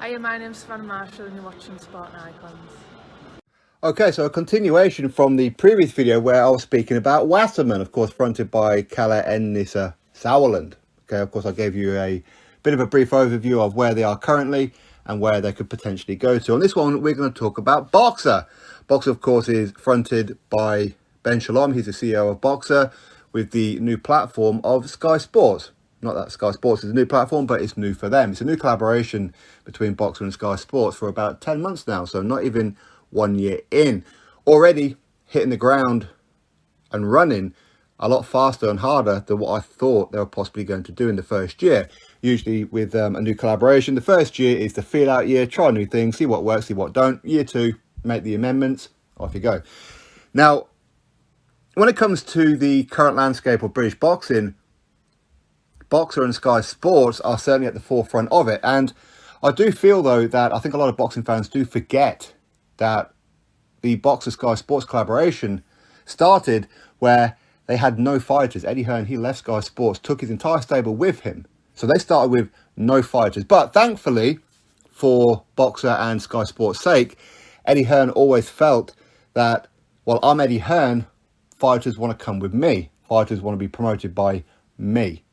Hiya, my name's Savannah Marshall and you're watching Sport and Icons. Okay, so a continuation from the previous video where I was speaking about Wasserman, of course, fronted by Kalle and Nissa Sauerland. Okay, of course, I gave you a bit of a brief overview of where they are currently and where they could potentially go to. On this one, we're going to talk about Boxer. Boxer, of course, is fronted by Ben Shalom. He's the CEO of Boxer with the new platform of Sky Sports. Not that Sky Sports is a new platform, but it's new for them. It's a new collaboration between Boxer and Sky Sports for about 10 months now, so not even 1 year in. Already hitting the ground and running a lot faster and harder than what I thought they were possibly going to do in the first year. Usually with a new collaboration, the first year is the feel out year, try new things, see what works, see what don't. Year two, make the amendments, off you go. Now, when it comes to the current landscape of British boxing, Boxer and Sky Sports are certainly at the forefront of it. And I do feel, though, that I think a lot of boxing fans do forget that the Boxer Sky Sports collaboration started where they had no fighters. Eddie Hearn, he left Sky Sports, took his entire stable with him. So they started with no fighters. But thankfully, for Boxer and Sky Sports' sake, Eddie Hearn always felt that, well, I'm Eddie Hearn, fighters want to come with me. Fighters want to be promoted by me.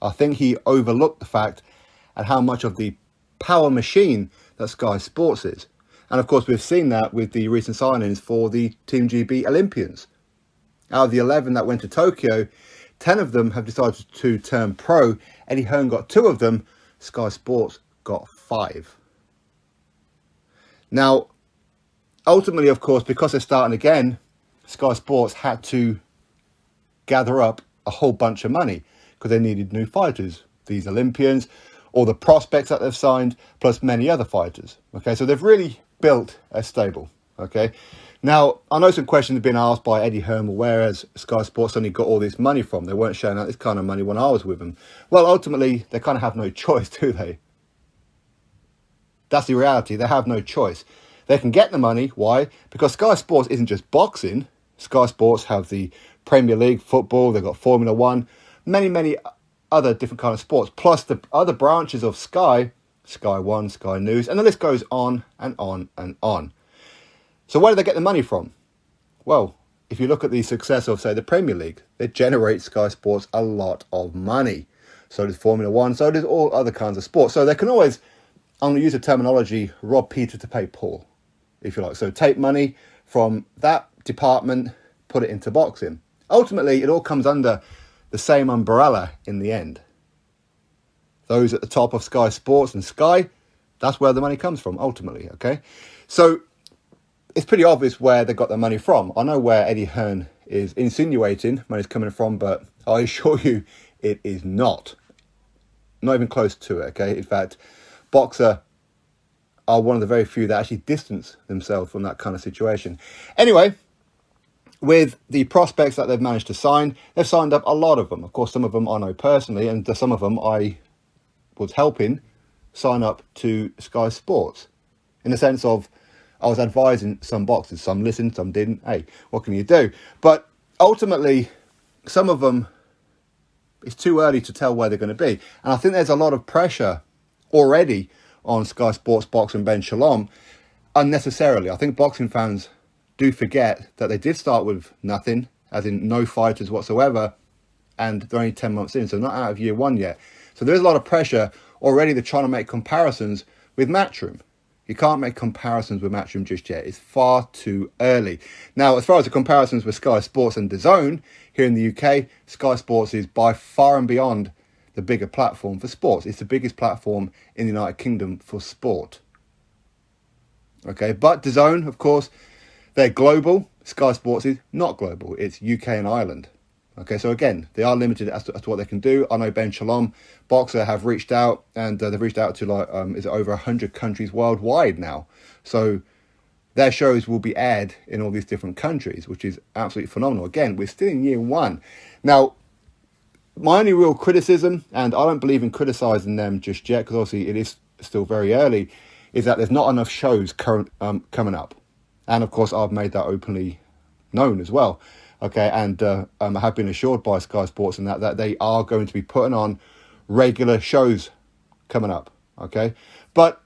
I think he overlooked the fact and how much of the power machine that Sky Sports is. And of course, we've seen that with the recent signings for the Team GB Olympians. Out of the 11 that went to Tokyo, 10 of them have decided to turn pro. Eddie Hearn got 2 of them. Sky Sports got 5. Now, ultimately, of course, because they're starting again, Sky Sports had to gather up a whole bunch of money because they needed new fighters, these Olympians, all the prospects that they've signed, plus many other fighters. Okay, so they've really built a stable. Okay, now I know some questions have been asked by Eddie Hearn, where has Sky Sports only got all this money from? They weren't showing out this kind of money when I was with them. Well, ultimately, they kind of have no choice, do they? That's the reality. They have no choice. They can get the money. Why? Because Sky Sports isn't just boxing. Sky Sports have the Premier League, football, they've got Formula One, many other different kind of sports, plus the other branches of Sky, Sky One, Sky News, and the list goes on and on and on. So where do they get the money from? Well, if you look at the success of, say, the Premier League, it generates Sky Sports a lot of money. So does Formula One, so does all other kinds of sports. So they can always, I'm going to use the terminology, rob Peter to pay Paul, if you like. So take money from that department, put it into boxing. Ultimately, it all comes under the same umbrella in the end. Those at the top of Sky Sports and Sky, that's where the money comes from, ultimately, okay? So it's pretty obvious where they got their money from. I know where Eddie Hearn is insinuating money's coming from, but I assure you it is not. Not even close to it, okay? In fact, Boxer are one of the very few that actually distance themselves from that kind of situation. Anyway, with the prospects that they've managed to sign, they've signed up a lot of them. Of course, some of them I know personally, and some of them I was helping sign up to Sky Sports. In the sense of, I was advising some boxers, some listened, some didn't. Hey, what can you do? But ultimately, some of them, it's too early to tell where they're going to be. And I think there's a lot of pressure already on Sky Sports, Boxer and Ben Shalom, unnecessarily. I think boxing fans do forget that they did start with nothing, as in no fighters whatsoever, and they're only 10 months in, so not out of year 1 yet. So there's a lot of pressure already. They're trying to make comparisons with Matchroom. You can't make comparisons with Matchroom just yet. It's far too early. Now, as far as the comparisons with Sky Sports and DAZN, here in the UK, Sky Sports is by far and beyond the bigger platform for sports. It's the biggest platform in the United Kingdom for sport. Okay, but DAZN, of course, they're global. Sky Sports is not global. It's UK and Ireland. Okay, so again, they are limited as to what they can do. I know Ben Shalom, Boxer, have reached out, and they've reached out to like is it over 100 countries worldwide now. So their shows will be aired in all these different countries, which is absolutely phenomenal. Again, we're still in year 1. Now, my only real criticism, and I don't believe in criticising them just yet, because obviously it is still very early, is that there's not enough shows coming up. And of course, I've made that openly known as well. Okay, and I have been assured by Sky Sports and that they are going to be putting on regular shows coming up. Okay, but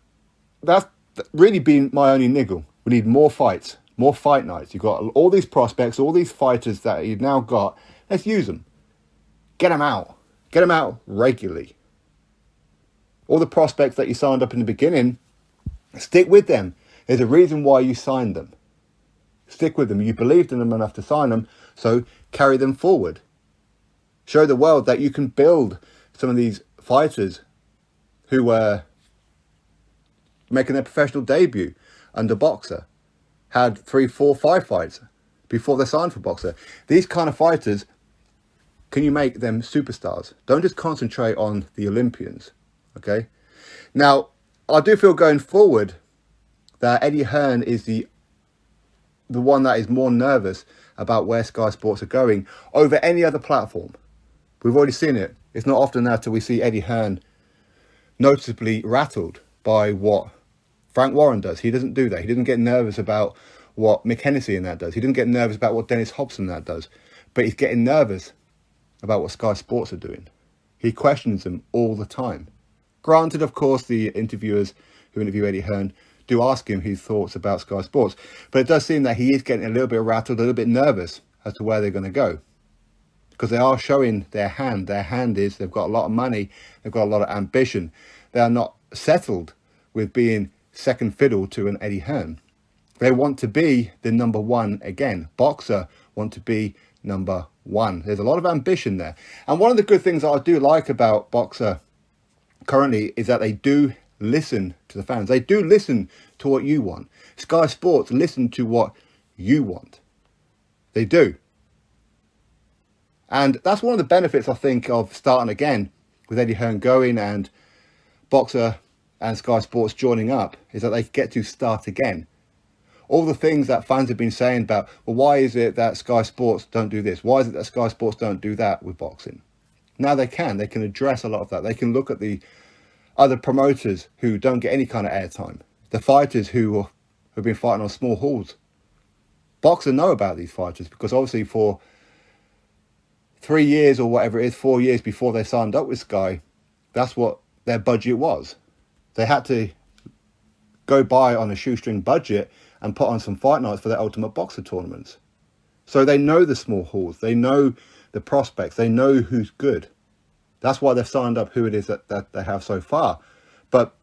that's really been my only niggle. We need more fights, more fight nights. You've got all these prospects, all these fighters that you've now got. Let's use them. Get them out. Get them out regularly. All the prospects that you signed up in the beginning, stick with them. There's a reason why you signed them. Stick with them. You believed in them enough to sign them, so carry them forward. Show the world that you can build some of these fighters who were making their professional debut under Boxer, had 3, 4, 5 fights before they signed for Boxer. These kind of fighters, can you make them superstars? Don't just concentrate on the Olympians, okay? Now, I do feel going forward that Eddie Hearn is the one that is more nervous about where Sky Sports are going over any other platform. We've already seen it. It's not often now till we see Eddie Hearn noticeably rattled by what Frank Warren does. He doesn't do that. He doesn't get nervous about what Mick Hennessy and that does. He doesn't get nervous about what Dennis Hobson and that does. But he's getting nervous about what Sky Sports are doing. He questions them all the time. Granted, of course, the interviewers who interview Eddie Hearn do ask him his thoughts about Sky Sports. But it does seem that he is getting a little bit rattled, a little bit nervous as to where they're going to go. Because they are showing their hand. Their hand is they've got a lot of money. They've got a lot of ambition. They are not settled with being second fiddle to an Eddie Hearn. They want to be the number one again. Boxer want to be number one. There's a lot of ambition there. And one of the good things that I do like about Boxer currently is that they do listen to the fans. They do listen to what you want. Sky Sports listen to what you want. They do. And that's one of the benefits, I think, of starting again with Eddie Hearn going and Boxer and Sky Sports joining up, is that they get to start again. All the things that fans have been saying about, well, why is it that Sky Sports don't do this? Why is it that Sky Sports don't do that with boxing? Now they can address a lot of that. They can look at the other promoters who don't get any kind of airtime. The fighters who have been fighting on small halls. Boxer know about these fighters because obviously for 3 years or whatever it is, 4 years before they signed up with Sky, that's what their budget was. They had to go by on a shoestring budget and put on some fight nights for their Ultimate Boxer tournaments. So they know the small halls. They know the prospects. They know who's good. That's why they've signed up who it is that they have so far. But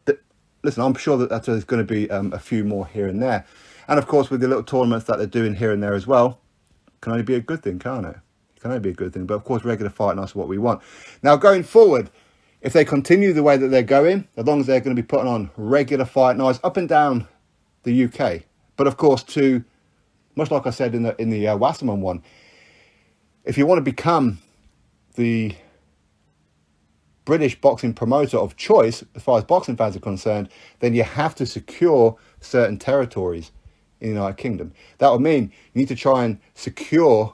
listen, I'm sure that there's going to be a few more here and there. And of course, with the little tournaments that they're doing here and there as well, can only be a good thing, can't it? It can only be a good thing. But of course, regular fight nights are what we want. Now, going forward, if they continue the way that they're going, as long as they're going to be putting on regular fight nights up and down the UK, but of course, much like I said in the Wasserman one, if you want to become the British boxing promoter of choice, as far as boxing fans are concerned, then you have to secure certain territories in the United Kingdom. That would mean you need to try and secure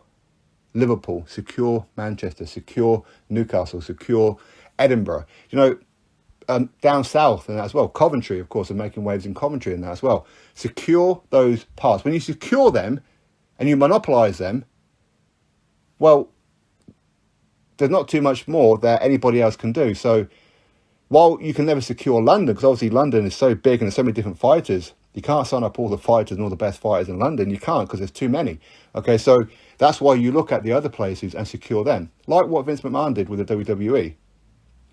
Liverpool, secure Manchester, secure Newcastle, secure Edinburgh, down south and that as well. Coventry, of course, are making waves in Coventry and that as well. Secure those parts. When you secure them and you monopolise them, well, there's not too much more that anybody else can do. So while you can never secure London, because obviously London is so big and there's so many different fighters, you can't sign up all the fighters and all the best fighters in London. You can't because there's too many. Okay, so that's why you look at the other places and secure them. Like what Vince McMahon did with the WWE.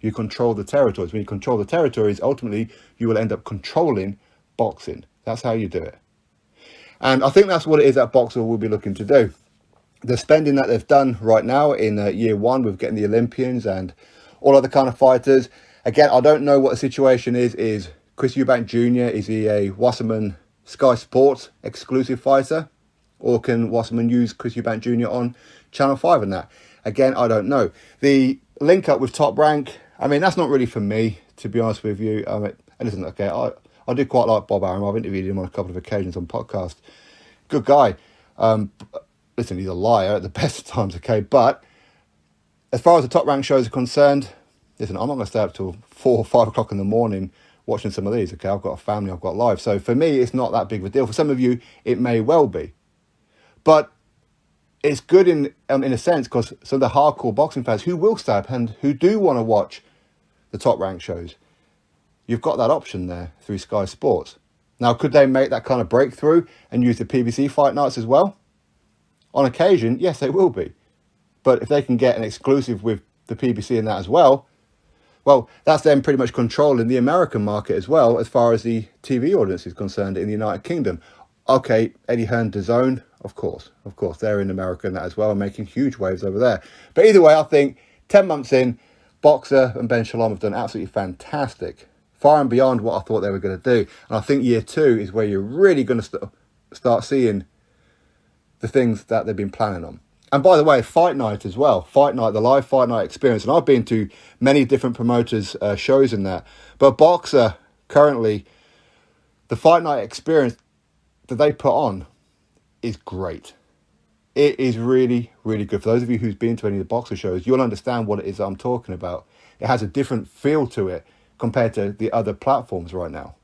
You control the territories. When you control the territories, ultimately, you will end up controlling boxing. That's how you do it. And I think that's what it is that Boxer will be looking to do. The spending that they've done right now in year one with getting the Olympians and all other kind of fighters. Again, I don't know what the situation is. Is Chris Eubank Jr., is he a Wasserman Sky Sports exclusive fighter? Or can Wasserman use Chris Eubank Jr. on Channel 5 and that? Again, I don't know. The link up with Top Rank, I mean, that's not really for me, to be honest with you. Listen, okay, I do quite like Bob Arum. I've interviewed him on a couple of occasions on podcast. Good guy. Listen, he's a liar at the best of times, okay? But as far as the Top Rank shows are concerned, listen, I'm not going to stay up till 4 or 5 o'clock in the morning watching some of these, okay? I've got a family, I've got life. So for me, it's not that big of a deal. For some of you, it may well be. But it's good in a sense because some of the hardcore boxing fans who will stay up and who do want to watch the Top Rank shows, you've got that option there through Sky Sports. Now, could they make that kind of breakthrough and use the PBC fight nights as well? On occasion, yes, they will be. But if they can get an exclusive with the PBC in that as well, that's them pretty much controlling the American market as well, as far as the TV audience is concerned in the United Kingdom. Okay, Eddie Hearn, DAZN, of course, they're in America and that as well, and making huge waves over there. But either way, I think 10 months in, Boxer and Ben Shalom have done absolutely fantastic, far and beyond what I thought they were going to do. And I think year 2 is where you're really going to start seeing the things that they've been planning on. And by the way, Fight Night as well. Fight Night, the live Fight Night experience. And I've been to many different promoters' shows in that. But Boxer, currently, the Fight Night experience that they put on is great. It is really, really good. For those of you who's been to any of the Boxer shows, you'll understand what it is that I'm talking about. It has a different feel to it compared to the other platforms right now.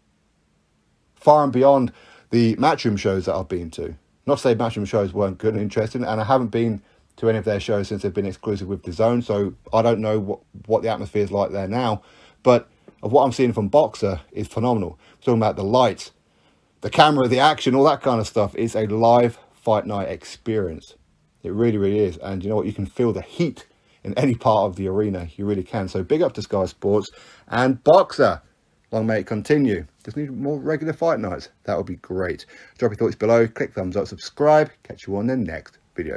Far and beyond the Matchroom shows that I've been to. Not to say Matchroom shows weren't good and interesting, and I haven't been to any of their shows since they've been exclusive with DAZN, so I don't know what the atmosphere is like there now. But of what I'm seeing from Boxer is phenomenal. I'm talking about the lights, the camera, the action, all that kind of stuff. It's a live Fight Night experience. It really, really is. And you know what? You can feel the heat in any part of the arena. You really can. So big up to Sky Sports and Boxer. Long may it continue. Just need more regular fight nights. That would be great. Drop your thoughts below. Click thumbs up, subscribe. Catch you on the next video.